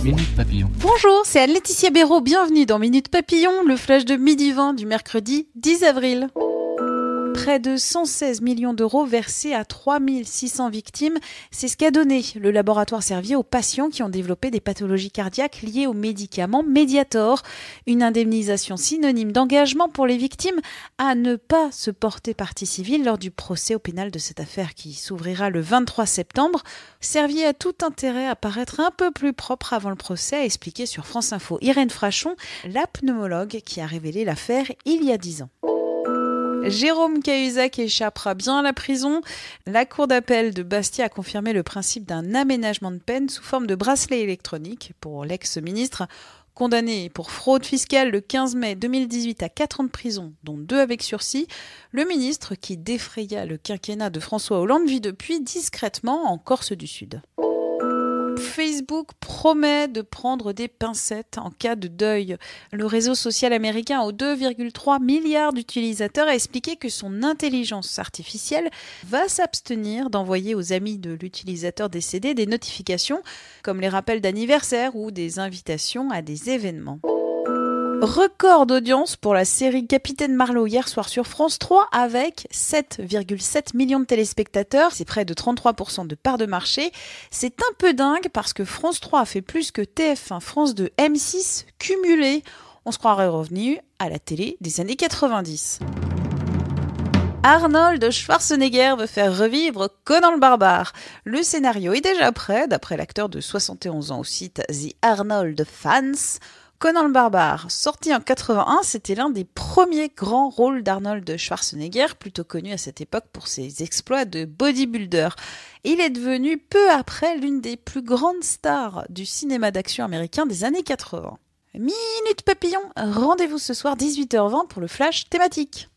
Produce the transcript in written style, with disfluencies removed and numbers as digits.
Minute Papillon. Bonjour, c'est Anne-Laetitia Béraud, bienvenue dans Minute Papillon, le flash de midi 20 du mercredi 10 avril. Près de 116 millions d'euros versés à 3600 victimes, c'est ce qu'a donné le laboratoire Servier aux patients qui ont développé des pathologies cardiaques liées aux médicaments Mediator. Une indemnisation synonyme d'engagement pour les victimes à ne pas se porter partie civile lors du procès au pénal de cette affaire qui s'ouvrira le 23 septembre. Servier a tout intérêt à paraître un peu plus propre avant le procès, a expliqué sur France Info Irène Frachon, la pneumologue qui a révélé l'affaire il y a 10 ans. Jérôme Cahuzac échappera bien à la prison. La cour d'appel de Bastia a confirmé le principe d'un aménagement de peine sous forme de bracelet électronique pour l'ex-ministre. Condamné pour fraude fiscale le 15 mai 2018 à 4 ans de prison, dont 2 avec sursis, le ministre qui défraya le quinquennat de François Hollande vit depuis discrètement en Corse du Sud. Facebook promet de prendre des pincettes en cas de deuil. Le réseau social américain aux 2,3 milliards d'utilisateurs a expliqué que son intelligence artificielle va s'abstenir d'envoyer aux amis de l'utilisateur décédé des notifications, comme les rappels d'anniversaire ou des invitations à des événements. Record d'audience pour la série Capitaine Marlowe hier soir sur France 3 avec 7,7 millions de téléspectateurs. C'est près de 33% de part de marché. C'est un peu dingue parce que France 3 a fait plus que TF1, France 2, M6 cumulés. On se croirait revenu à la télé des années 90. Arnold Schwarzenegger veut faire revivre Conan le Barbare. Le scénario est déjà prêt, d'après l'acteur de 71 ans au site The Arnold Fans. Conan le Barbare, sorti en 81, c'était l'un des premiers grands rôles d'Arnold Schwarzenegger, plutôt connu à cette époque pour ses exploits de bodybuilder. Il est devenu peu après l'une des plus grandes stars du cinéma d'action américain des années 80. Minute Papillon, rendez-vous ce soir 18h20 pour le flash thématique.